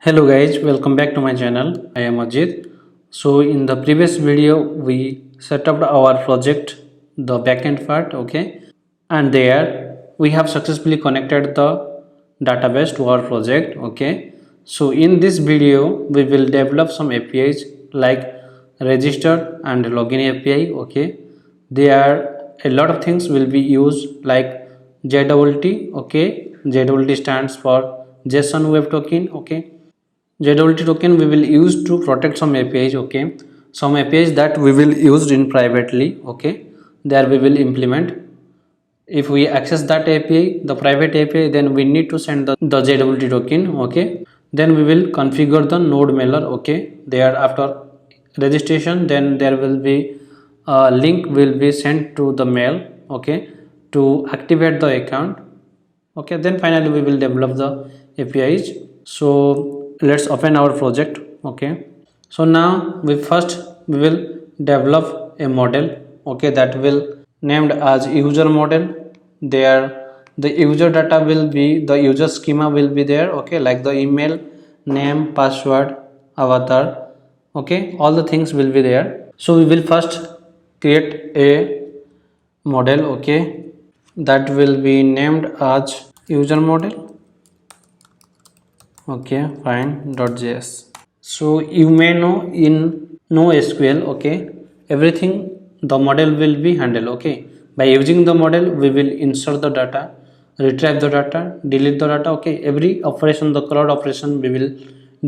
Hello guys, welcome back to my channel. I am Ajit. So in the previous video we set up our project, the backend part, okay? And there we have successfully connected the database to our project, okay? So in this video we will develop some APIs like register and login API, okay? There a lot of things will be used like JWT, okay? JWT stands for JSON Web Token, okay? JWT token we will use to protect some APIs, okay? Some APIs that we will use in privately, okay? There we will implement. If we access that API, the private API, then we need to send the JWT token, okay? Then we will configure the node mailer, okay? There after registration, then there will be a link will be sent to the mail, okay? To activate the account, okay? Then finally we will develop the APIs. So let's open our project, okay? So now we will develop a model, okay, that will named as user model. There the user data will be, the user schema will be there, okay, like the email, name, password, avatar, okay, all the things will be there. So we will first create a model, okay, that will be named as user model, okay, fine, .js. So you may know in NoSQL, okay, everything the model will be handled, okay. By using the model we will insert the data, retrieve the data, delete the data, okay. Every operation, the cloud operation, we will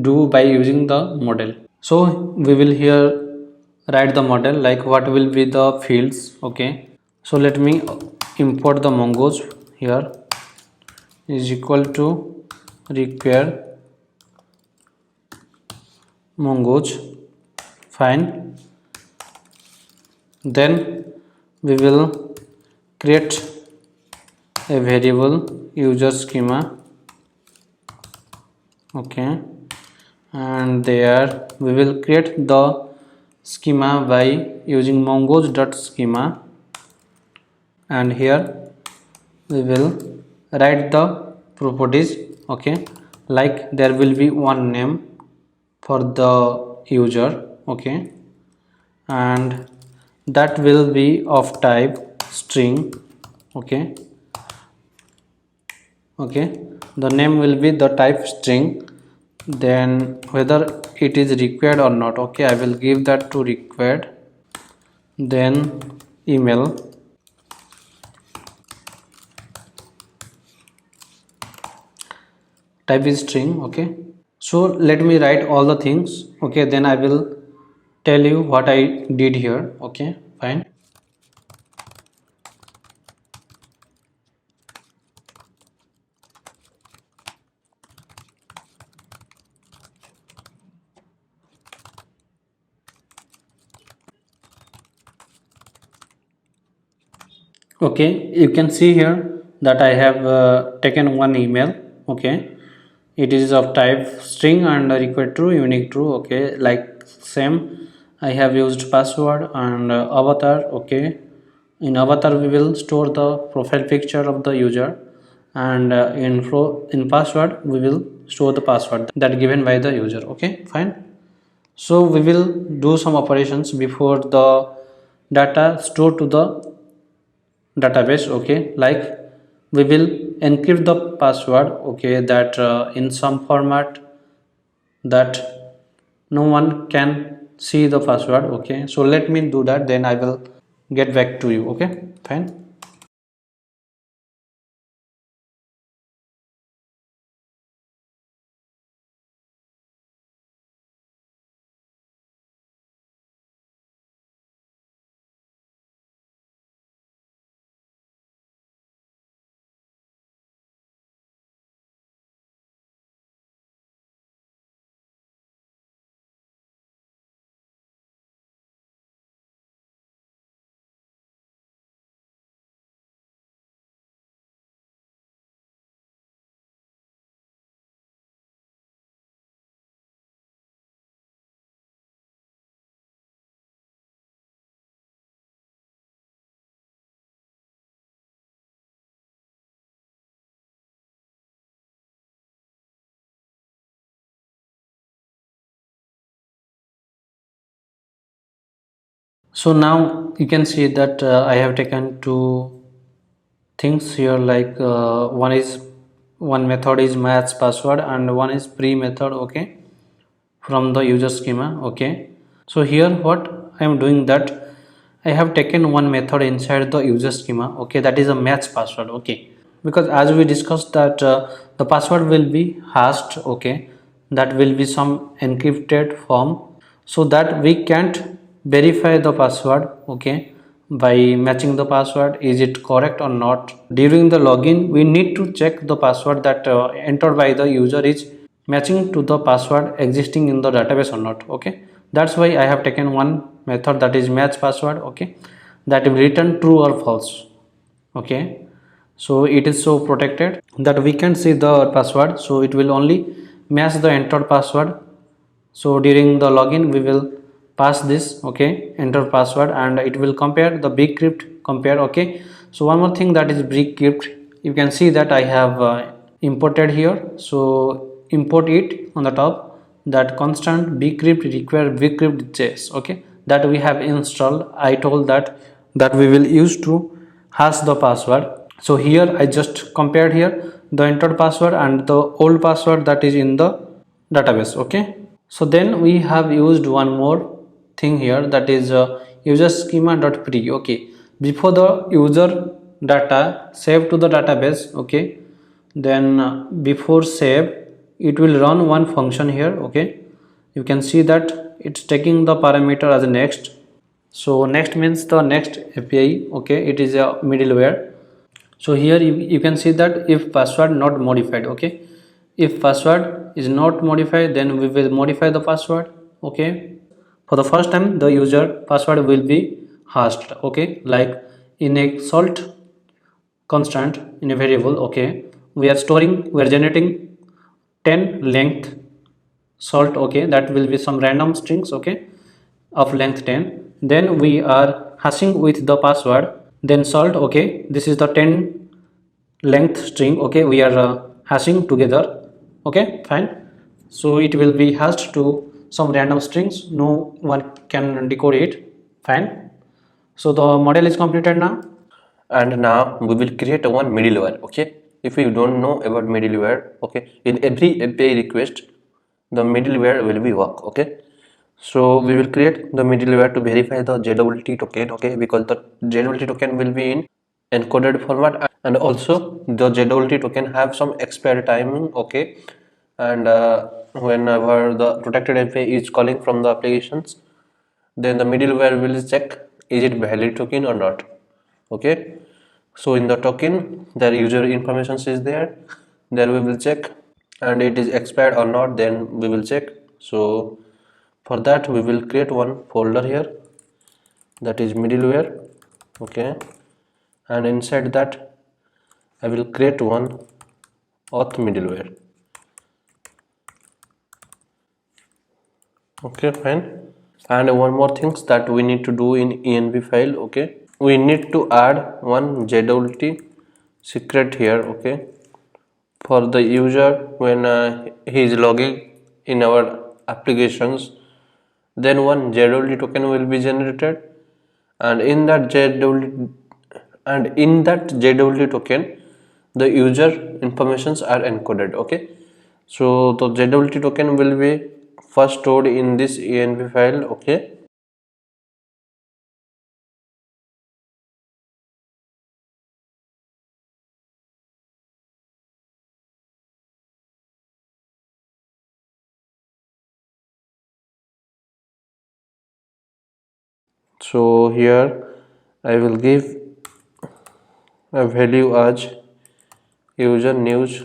do by using the model. So we will here write the model like what will be the fields, okay. So let me import the mongoose. Here is equal to require mongoose, fine. Then we will create a variable user schema, okay, and there we will create the schema by using mongoose.schema, and here we will write the properties, okay, like there will be one name for the user, okay, and that will be of type string, okay. Okay, the name will be the type string, then whether it is required or not, okay, I will give that to required. Then email, type is string, okay. So let me write all the things, okay, then I will tell you what I did here, okay, fine. Okay, you can see here that I have taken one email, okay. It is of type string and required true, unique true, okay, like same. I have used password and avatar, okay. In avatar we will store the profile picture of the user, and in password we will store the password that given by the user, okay, fine. So we will do some operations before the data stored to the database, okay, like we will encrypt the password, okay, that in some format that no one can see the password, okay. So let me do that, then I will get back to you, okay, fine. So now you can see that I have taken two things here, like one method is match password and one is pre method, okay, from the user schema. Okay, so here what I am doing, that I have taken one method inside the user schema, okay, that is a match password. Okay, because as we discussed that the password will be hashed, okay, that will be some encrypted form, so that we can't verify the password, okay, by matching the password, is it correct or not. During the login we need to check the password that entered by the user is matching to the password existing in the database or not. Okay, that's why I have taken one method, that is match password. Okay, that will return true or false. Okay, so it is so protected that we can see the password, so it will only match the entered password. So during the login we will pass this, okay, enter password, and it will compare the bcrypt compare. Okay, so one more thing, that is bcrypt. You can see that I have imported here, so import it on the top, that constant bcrypt require bcrypt.js. Okay, that we have installed. I told that we will use to hash the password. So here I just compared here the entered password and the old password that is in the database. Okay, so then we have used one more thing here, that is user schema.pre. Okay, before the user data saved to the database, okay, then before save it will run one function here. Okay, you can see that it's taking the parameter as next. So next means the next API. Okay, it is a middleware. So here you can see that if password not modified. Okay, if password is not modified, then we will modify the password. Okay, for the first time the user password will be hashed. Okay, like in a salt constant in a variable. Okay, we are generating 10 length salt. Okay, that will be some random strings, okay, of length 10. Then we are hashing with the password, then salt. Okay, this is the 10 length string. Okay, we are hashing together. Okay, fine. So it will be hashed to some random strings, no one can decode it. Fine. So the model is completed now. And now we will create one middleware. Okay, if you don't know about middleware, okay, in every API request the middleware will be work. Okay, so we will create the middleware to verify the JWT token. Okay, because the JWT token will be in encoded format, and also the JWT token have some expiry timing. Okay, and whenever the protected API is calling from the applications, then the middleware will check is it valid token or not. Okay, so in the token the user information is there we will check, and it is expired or not, then we will check. So for that we will create one folder here, that is middleware. Okay, and inside that I will create one auth middleware. Okay, fine. And one more things that we need to do in env file. Okay, we need to add one JWT secret here. Okay, for the user when he is logging in our applications, then one JWT token will be generated, and in that JWT token the user informations are encoded. Okay, so the JWT token will be first stored in this env file. Okay, so here I will give a value as user news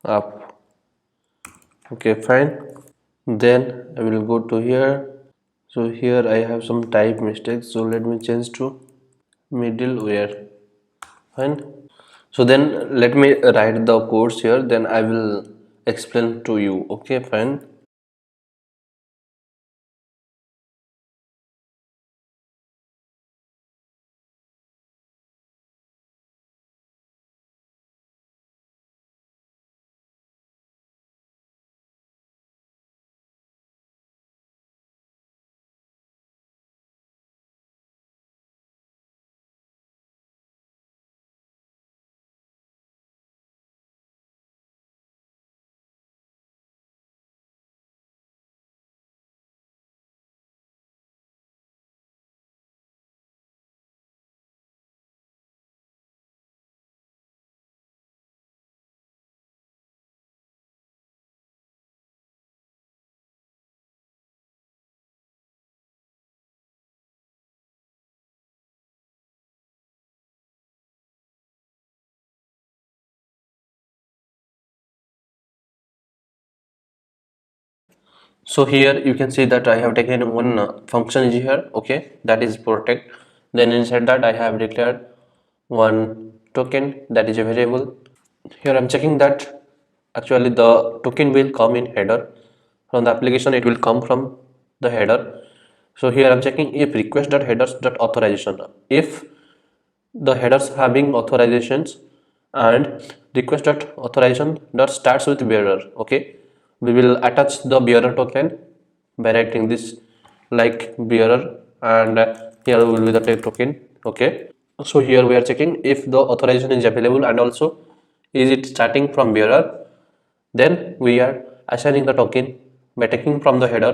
app. Okay, fine. Then I will go to here. So here I have some type mistakes, so let me change to middleware. Fine. So then let me write the codes here, then I will explain to you. Okay, fine. So here you can see that I have taken one function is here, okay, that is protect. Then inside that I have declared one token that is a variable. Here I'm checking that actually the token will come in header from the application, it will come from the header. So here I'm checking if request.headers.authorization, if the headers having authorizations and request.authorization dot starts with bearer, okay, we will attach the bearer token by writing this like bearer, and here will be the tag token, okay. So here we are checking if the authorization is available and also is it starting from bearer. Then we are assigning the token by taking from the header,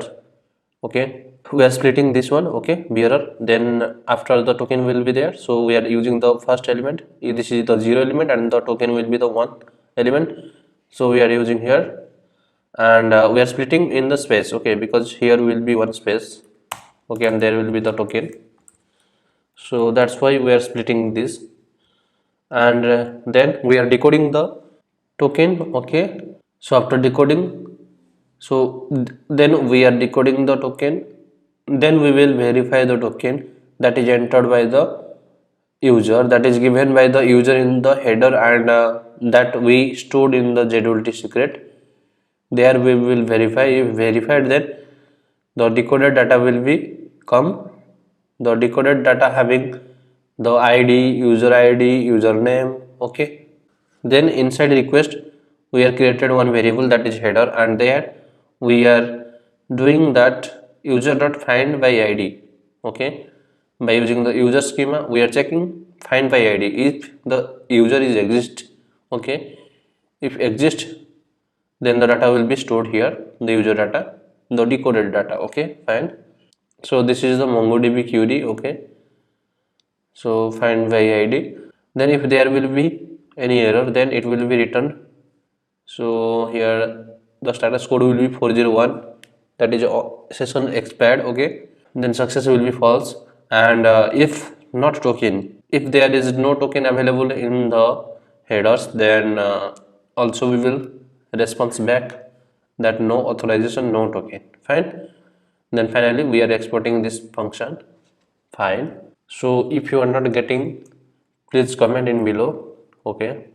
okay. We are splitting this one, okay, bearer. Then after the token will be there, so we are using the first element. This is the 0 element and the token will be the 1 element, so we are using here. And we are splitting in the space, okay, because here will be one space, okay, and there will be the token, so that's why we are splitting this. And then we are decoding the token, okay. So after decoding, so then we are decoding the token, then we will verify the token that is entered by the user, that is given by the user in the header, and that we stored in the JWT secret. There we will verify. If verified, then the decoded data will be come, the decoded data having the id, user id, username, okay. Then inside request we are created one variable that is header, and there we are doing that user dot find by id, okay. By using the user schema we are checking find by id if the user is exist, okay. If exist, then the data will be stored here, the user data, the decoded data, okay, fine. So this is the MongoDB query, okay. So find by id, then if there will be any error, then it will be returned. So here the status code will be 401, that is session expired, okay. Then success will be false, and if not token, if there is no token available in the headers, then also we will response back that no authorization, no token, fine. Then finally we are exporting this function, fine. So if you are not getting, please comment in below, okay.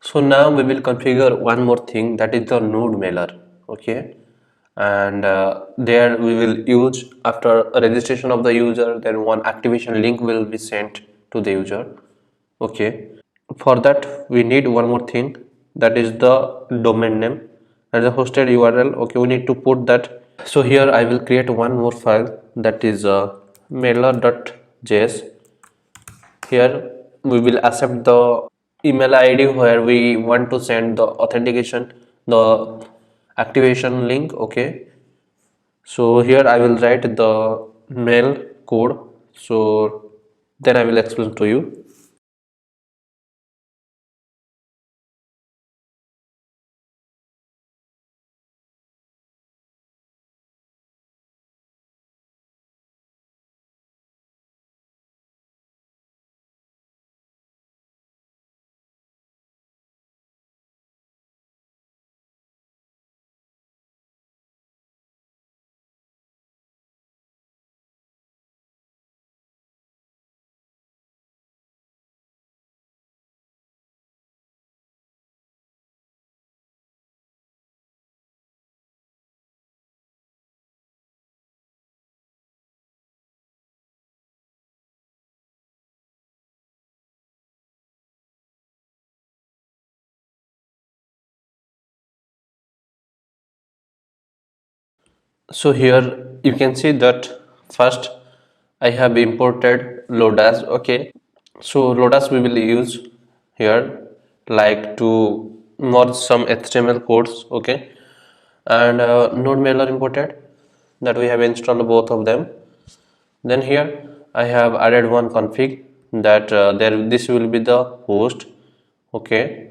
So now we will configure one more thing, that is the node mailer, okay. And there we will use, after registration of the user, then one activation link will be sent to the user, okay. For that we need one more thing, that is the domain name and the hosted URL, okay. We need to put that. So here I will create one more file, that is mailer.js. Here we will accept the email id where we want to send the authentication, the activation link, okay. So here I will write the mail code, so then I will explain to you. So here you can see that first I have imported Lodash, okay. So Lodash we will use here like to merge some HTML codes, okay. And node mailer imported, that we have installed both of them. Then here I have added one config, that this will be the host, okay.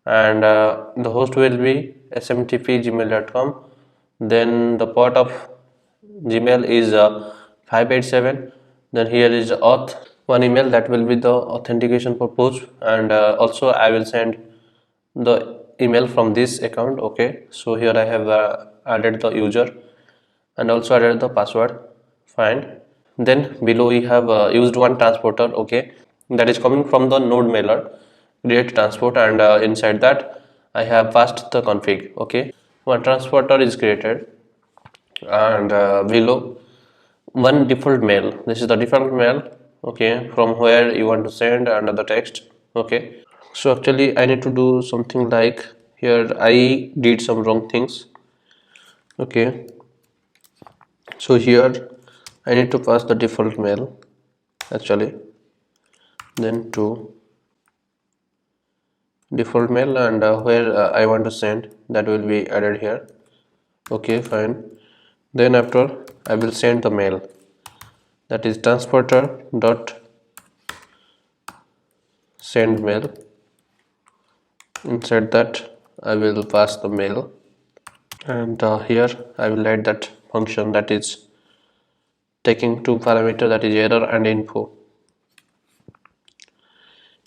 And the host will be smtp@gmail.com. Then the port of Gmail is 587. Then here is auth, one email, that will be the authentication purpose, and also I will send the email from this account, okay. So here I have added the user, and also added the password. Fine. Then below we have used one transporter, okay, that is coming from the node mailer create transport, and inside that I have passed the config. Okay, one transporter is created, and below one default mail. This is the default mail, okay, from where you want to send and the text. Okay, so actually I need to do something like here I did some wrong things. Okay, so here I need to pass the default mail actually, then to default mail, and where I want to send, that will be added here. Okay, fine. Then after I will send the mail, that is transporter dot send mail. Inside that I will pass the mail, and here I will add that function that is taking two parameter, that is error and info.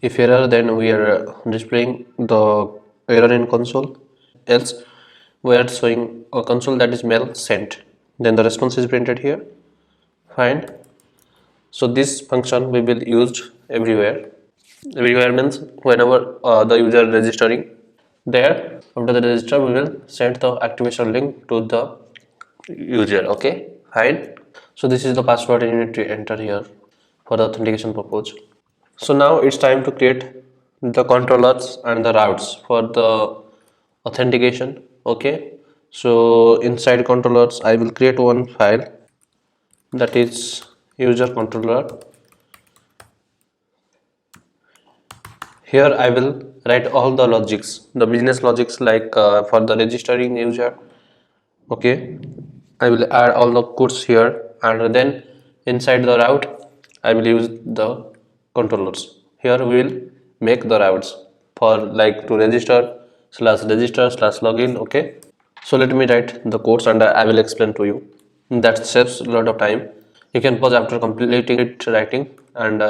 If error, then we are displaying the error in console, else we are showing a console that is mail sent, then the response is printed here. Fine. So this function we will use everywhere. Everywhere means whenever the user registering there, after the register we will send the activation link to the user. Okay, fine. So this is the password you need to enter here for the authentication purpose. So now it's time to create the controllers and the routes for the authentication. Okay, so inside controllers I will create one file, that is user controller. Here I will write all the logics, the business logics, like for the registering user. Okay, I will add all the codes here, and then inside the route I will use the controllers. Here we will make the routes for like to register slash login. Okay, so let me write the codes and I will explain to you. That saves a lot of time. You can pause after completing it writing, and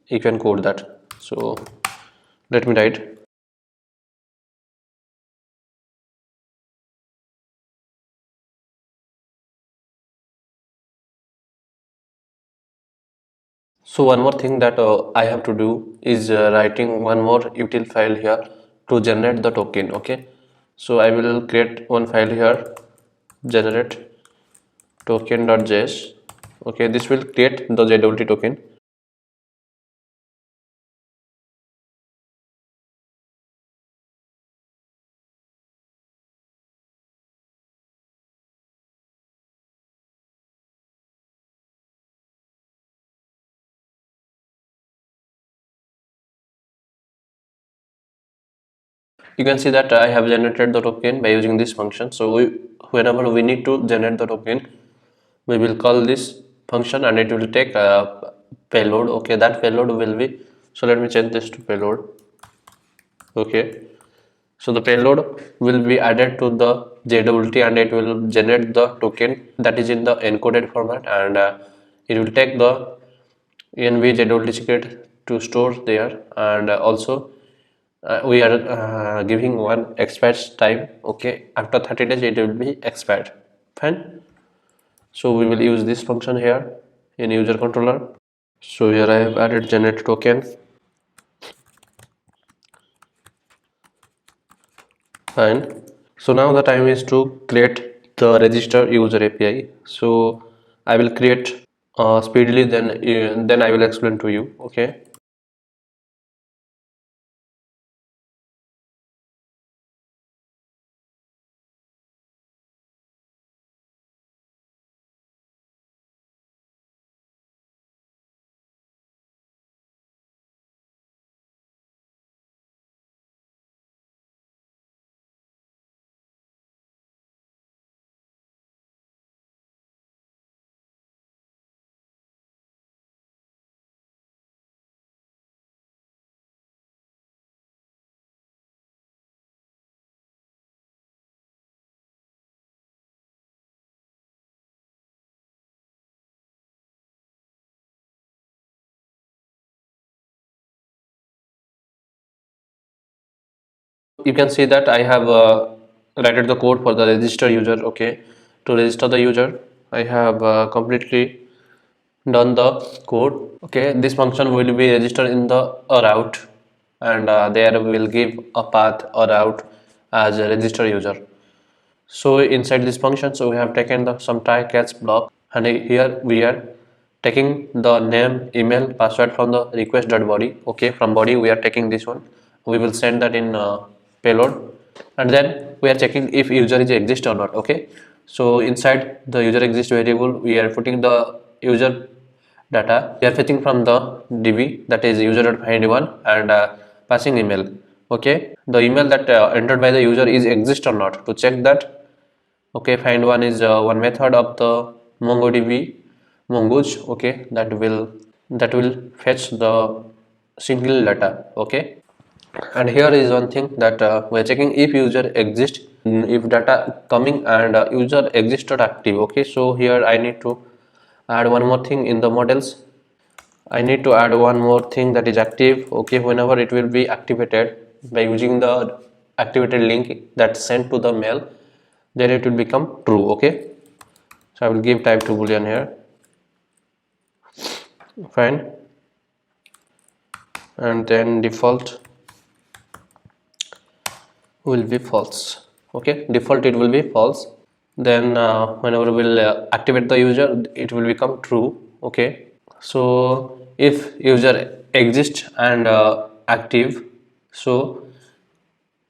you can code that. So let me write. So one more thing that I have to do is writing one more util file here to generate the token. Okay, so I will create one file here, generate token.js. Okay, this will create the JWT token. You can see that I have generated the token by using this function. So whenever we need to generate the token, we will call this function and it will take a payload. Okay, that payload will be, so let me change this to payload. Okay, so the payload will be added to the JWT and it will generate the token that is in the encoded format, and it will take the env JWT secret to store there, and also we are giving one expired time. Okay, after 30 days it will be expired. Fine. So we will use this function here in user controller. So here I have added generate token. Fine. So now the time is to create the register user API. So I will create speedily, then I will explain to you. Okay. You can see that I have written the code for the register user. Okay, to register the user. I have completely done the code. Okay, this function will be registered in the route, and there will give a path or route as a register user. So inside this function, so we have taken the some try catch block, and here we are taking the name, email, password from the request.body. Okay, from body we are taking this one. We will send that in payload, and then we are checking if user is exist or not. Okay, so inside the user exist variable, we are putting the user data. We are fetching from the db, that is user.find1, and passing email. Okay, the email that entered by the user is exist or not. To check that, okay, find one is one method of the mongodb mongoose. Okay, that will fetch the single data. Okay, and here is one thing that we are checking if user exists, if data coming and user existed active. Okay, so here I need to add one more thing in the models. I need to add one more thing, that is active. Okay, whenever it will be activated by using the activated link that's sent to the mail, then it will become true. Okay, so I will give type to boolean here. Fine, and then default will be false. Okay, default it will be false. Then whenever we'll activate the user, it will become true. Okay, so if user exists and active, so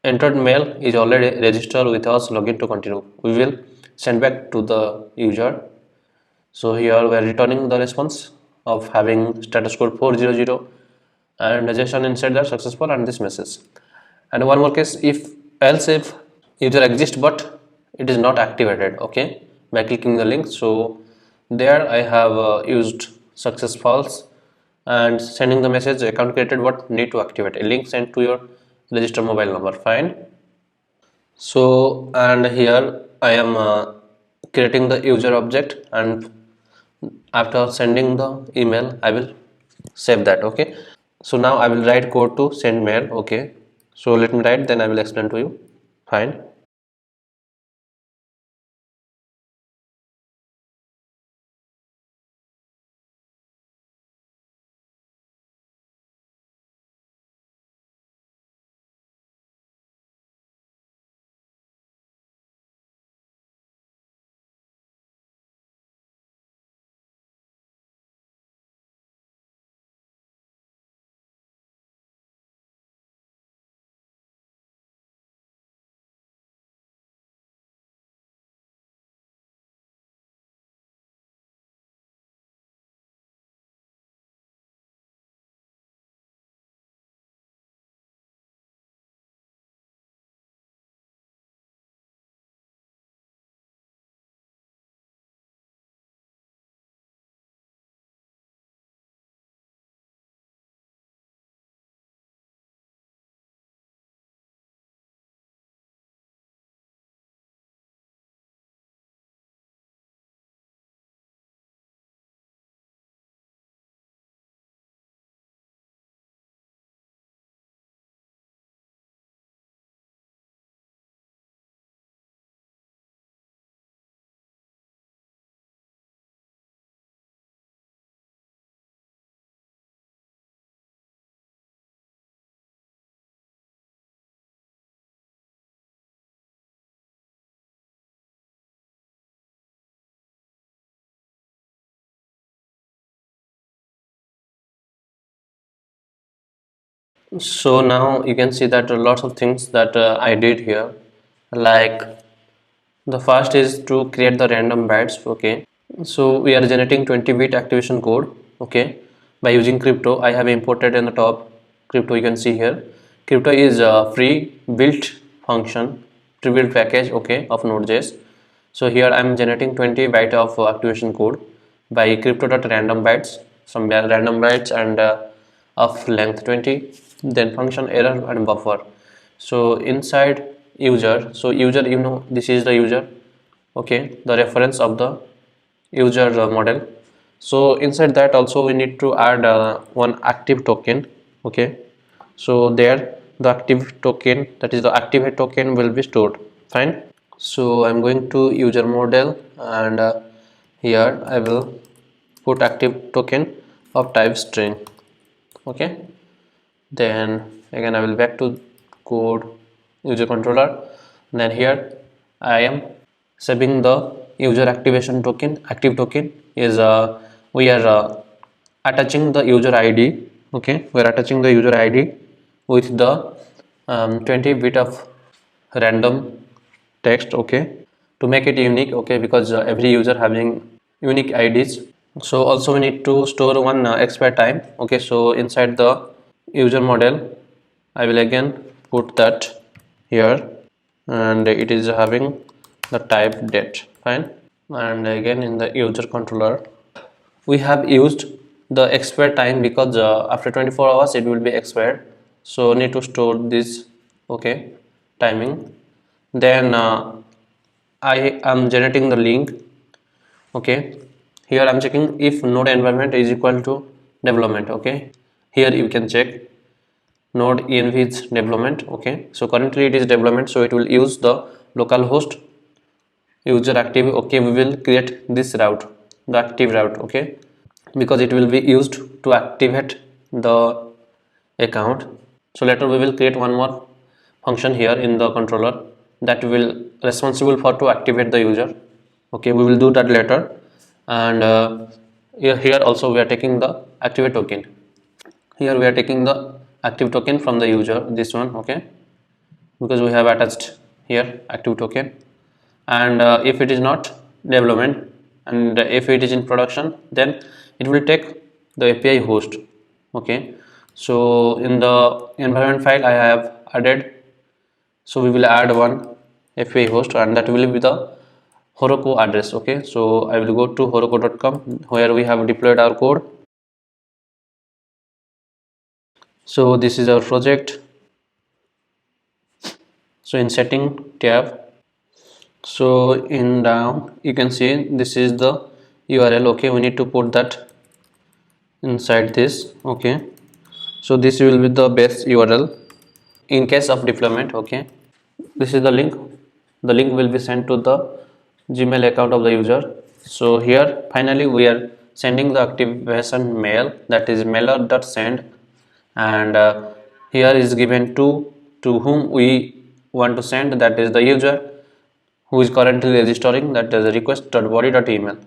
entered mail is already registered with us, login to continue. We will send back to the user. So here we are returning the response of having status code 400 and JSON inside that successful and this message. And one more case, if else if user exists but it is not activated. Okay, by clicking the link. So there I have used success false and sending the message account created but need to activate, a link sent to your register mobile number. Fine. So and here I am creating the user object, and after sending the email I will save that. Okay, so now I will write code to send mail. Okay, so let me write, then I will explain to you. Fine. So now you can see that lots of things that I did here, like the first is to create the random bytes. Okay, so we are generating 20-bit activation code. Okay, by using crypto. I have imported in the top crypto. You can see here crypto is a free built function, pre-built package, okay, of Node.js. So here I am generating 20 byte of activation code by crypto.random bytes, some random bytes, and of length 20, then function error and buffer. So inside user, so user, you know, this is the user. Okay, the reference of the user model. So inside that also we need to add one active token. Okay, so there the active token, that is the activate token, will be stored. Fine. So I'm going to user model, and here I will put active token of type string. Okay, then again I will back to code user controller. Then here I am saving the user activation token. Active token is we are attaching the user ID. Okay, we are attaching the user ID with the 20 bit of random text. Okay, to make it unique. Okay, because every user having unique IDs. So also we need to store one expire time. Okay, so inside the user model I will again put that here, and it is having the type date. Fine. And again in the user controller we have used the expire time because after 24 hours it will be expired, so need to store this. Okay, timing. Then I am generating the link. Okay, here I'm checking if node environment is equal to development. Okay, here you can check node env is development. Okay, so currently it is development, so it will use the localhost user active. Okay, we will create this route, the active route. Okay, because it will be used to activate the account. So later we will create one more function here in the controller that will responsible for to activate the user. Okay, we will do that later. And here also we are taking the activate token. Here we are taking the active token from the user, this one. Okay, because we have attached here active token. And if it is not development, and if it is in production, then it will take the API host. Okay, so in the environment file I have added, so we will add one API host, and that will be the Heroku address. Okay, so I will go to heroku.com where we have deployed our code. So this is our project. So in setting tab, so in down you can see this is the URL. Okay, we need to put that inside this. Okay, so this will be the base URL in case of deployment. Okay, this is the link will be sent to the Gmail account of the user. So here finally we are sending the activation mail, that is mailer.send, and here is given to whom we want to send, that is the user who is currently registering, that is request.body.email,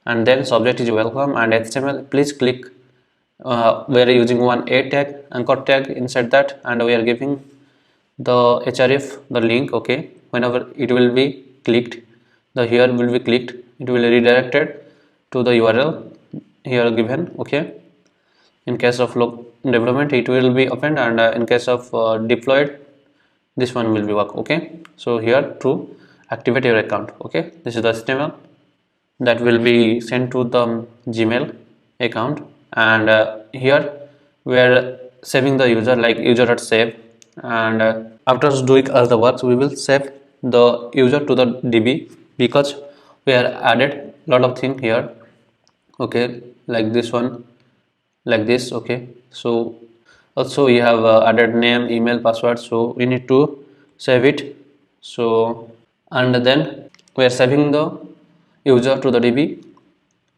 and then subject is welcome and HTML. Please click. We are using one a tag, anchor tag inside that, and we are giving the href the link. Okay, whenever it will be clicked, the here will be clicked, it will redirected to the URL here given. Okay, in case of development it will be opened, and in case of deployed this one will be work. Okay, so here to activate your account. Okay, this is the HTML that will be sent to the Gmail account, and here we are saving the user like user.save, and after doing all the works we will save the user to the DB, because we have added lot of thing here. Okay, like this one, like this. Okay, so also we have added name, email, password, so we need to save it. So and then we are saving the user to the DB,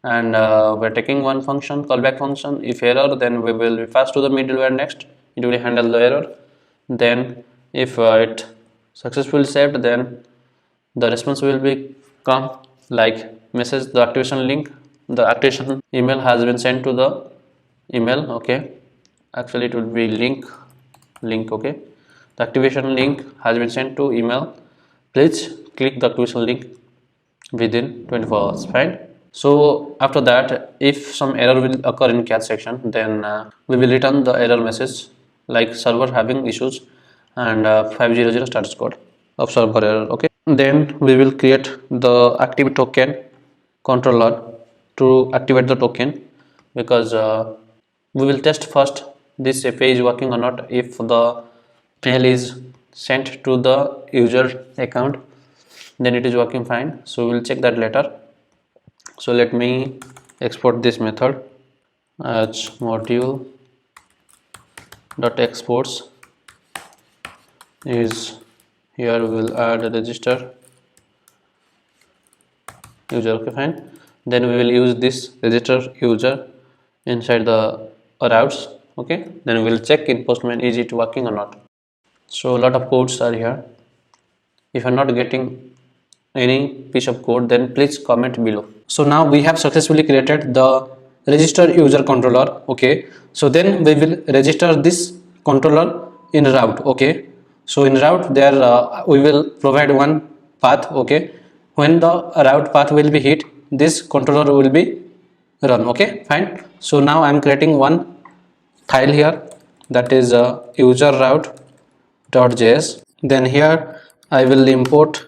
and we're taking one function, callback function. If error, then we will pass to the middleware. Next it will handle the error. Then if it successfully saved, then the response will be come like message the activation link, the activation email has been sent to the email. Okay, actually it will be link. Okay, the activation link has been sent to email, please click the activation link within 24 hours. Fine. So after that, if some error will occur in catch section, then we will return the error message like server having issues, and 500 status code of server error. Okay, then we will create the active token controller to activate the token, because we will test first this API is working or not. If the mail is sent to the user account, then it is working fine, so we will check that later. So let me export this method as module dot exports is, here we will add a register user. Okay, fine. Then we will use this register user inside the routes. Okay, then we will check in Postman is it working or not. So a lot of codes are here. If you're not getting any piece of code, then please comment below. So now we have successfully created the register user controller. Okay, so then we will register this controller in route. Okay, so in route there we will provide one path. Okay, when the route path will be hit, this controller will be run. Okay, fine. So now I am creating one file here, that is user route.js. Then here I will import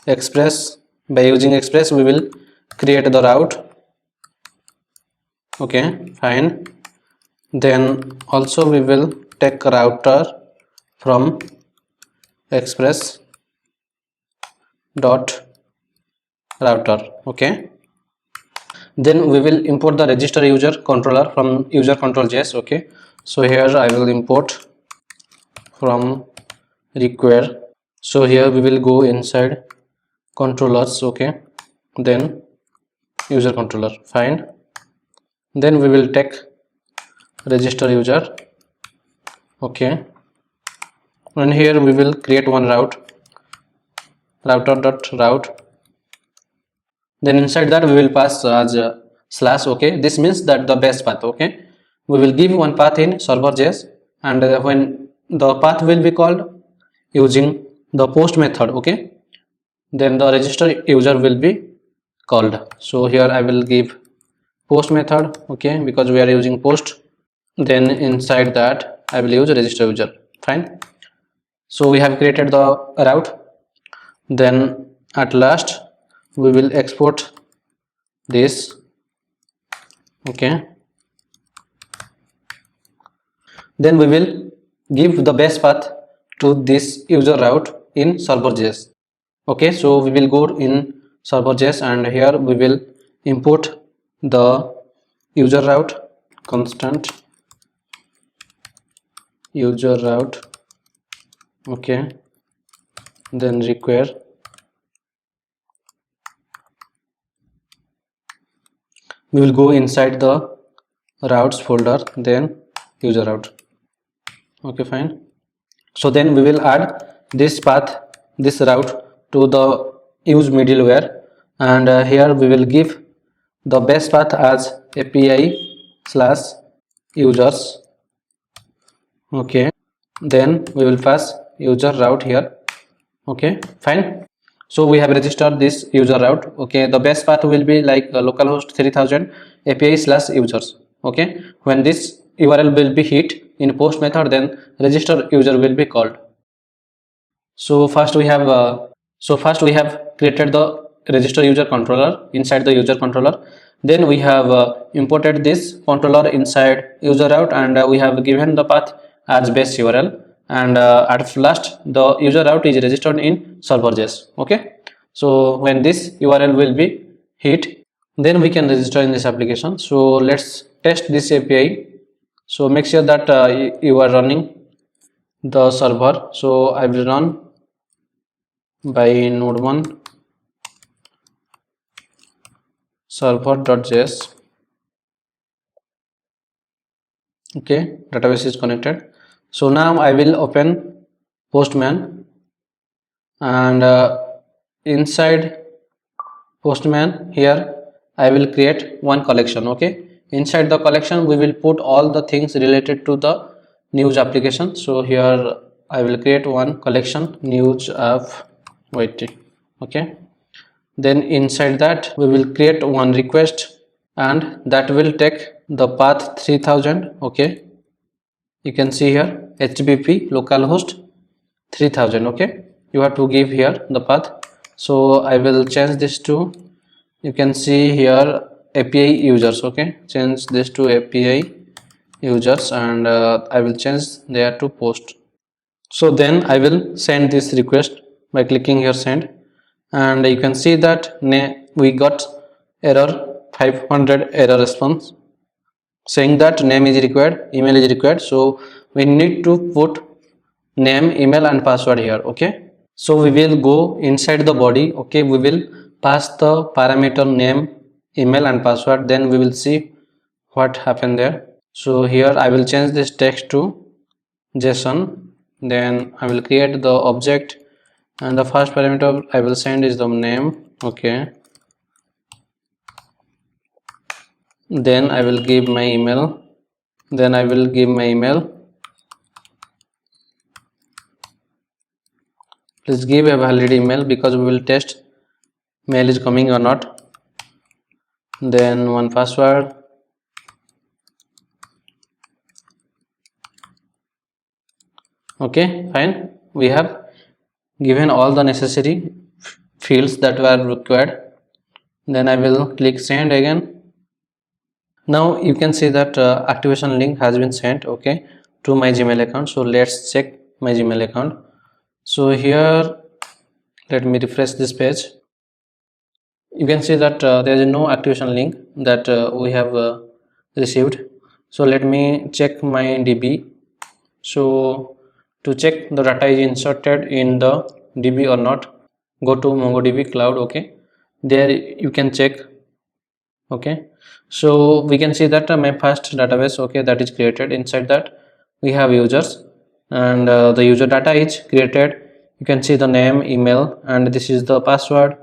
express. By using express we will create the route. Okay, fine. Then also we will take router from express dot router. Okay, then we will import the register user controller from user control.js. Okay, so here I will import from require. So here we will go inside controllers. Okay, then user controller. Fine. Then we will take register user. Okay, and here we will create one route, router.route. Then inside that we will pass as slash. Okay, this means that the base path. Okay, we will give one path in server.js, and when the path will be called using the post method. Okay, then the register user will be called. So here I will give post method. Okay, because we are using post. Then inside that I will use register user. Fine. So we have created the route. Then at last we will export this. Okay, then we will give the base path to this user route in server.js. Okay, so we will go in server.js, and here we will import the user route, constant user route. Okay, then require. We will go inside the routes folder, then user route. Okay, fine. So then we will add this path, this route, to the use middleware, and here we will give the base path as API/users. Okay, then we will pass user route here. Okay, fine. So we have registered this user route. Okay, the base path will be like localhost 3000 API/users. Okay, when this URL will be hit in post method, then register user will be called. So first we have created the register user controller inside the user controller. Then we have imported this controller inside user route, and we have given the path as base URL, and at last the user route is registered in server.js. Okay, so when this URL will be hit, then we can register in this application. So let's test this API. So make sure that you are running the server. So I will run by node1 server.js. Okay, database is connected. So now I will open Postman, and inside Postman here I will create one collection. Okay, inside the collection we will put all the things related to the news application. So here I will create one collection, news app. Okay, then inside that we will create one request, and that will take the path 3000. Okay, you can see here HTTP localhost 3000. Okay, you have to give here the path. So I will change this to, you can see here, API users. Okay, change this to API users, and I will change there to post. So then I will send this request by clicking here send, and you can see that we got error 500 error response saying that name is required, email is required. So we need to put name, email and password here. Okay, so we will go inside the body. Okay, we will pass the parameter name, email and password, then we will see what happened there. So here I will change this text to JSON, then I will create the object, and the first parameter I will send is the name. Okay, then I will give my email, please give a valid email because we will test mail is coming or not. Then one password, okay, fine. We have given all the necessary fields that were required. Then I will click send again. Now you can see that activation link has been sent, okay, to my Gmail account. So let's check my Gmail account. So here, let me refresh this page. You can see that there is no activation link that we have received. So let me check my DB. So to check the data is inserted in the DB or not, go to MongoDB Cloud. Okay, there you can check. Okay, so we can see that my first database, okay, that is created. Inside that we have users, and the user data is created. You can see the name, email, and this is the password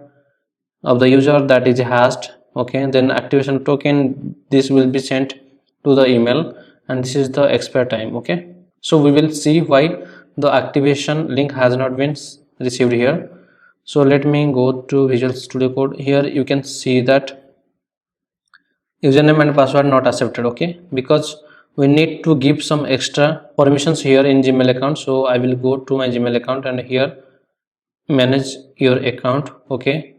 of the user that is hashed. Okay, then activation token, this will be sent to the email, and this is the expire time. Okay, so we will see why the activation link has not been received here. So let me go to Visual Studio Code. Here you can see that username and password not accepted. Okay, because we need to give some extra permissions here in Gmail account. So I will go to my Gmail account, and here manage your account. Okay,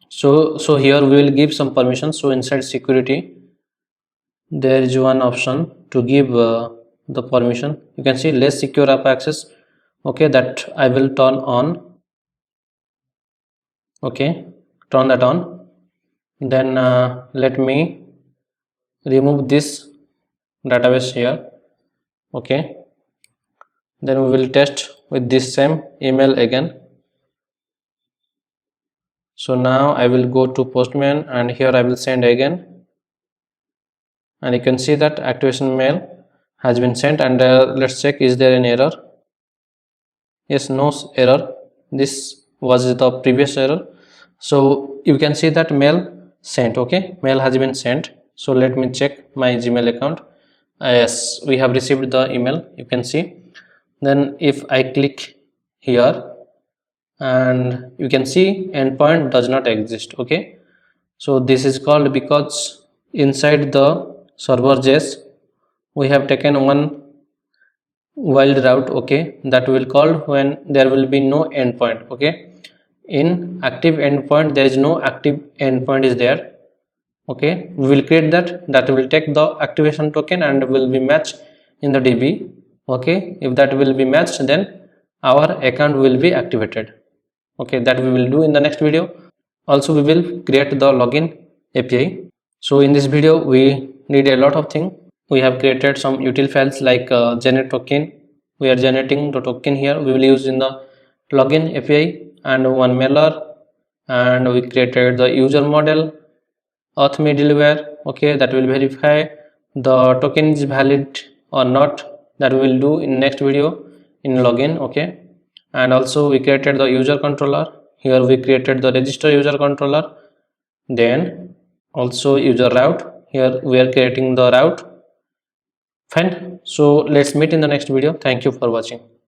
so here we will give some permissions. So inside security there is one option to give the permission. You can see less secure app access. Okay, that I will turn on. Okay, turn that on. Then let me remove this database here. Okay, then we will test with this same email again. So now I will go to Postman, and here I will send again, and you can see that activation mail has been sent. And let's check, is there an error? Yes, no error. This was the previous error. So you can see that mail sent. Okay, mail has been sent. So let me check my Gmail account. Yes, we have received the email, you can see. Then if I click here, and you can see endpoint does not exist. Okay, so this is called because inside the server JS we have taken one wild route. Okay, that will called when there will be no endpoint. Okay, in active endpoint there is no active endpoint is there. Okay, we will create that will take the activation token and will be matched in the DB. Okay, if that will be matched, then our account will be activated. Okay, that we will do in the next video. Also we will create the login API. So in this video we need a lot of things. We have created some util files like generate token. We are generating the token here. We will use in the login API, and one mailer, and we created the user model, auth middleware. Okay, that will verify the token is valid or not. That we will do in next video in login. Okay, and also we created the user controller. Here we created the register user controller. Then also user route. Here we are creating the route. Fine. So let's meet in the next video. Thank you for watching.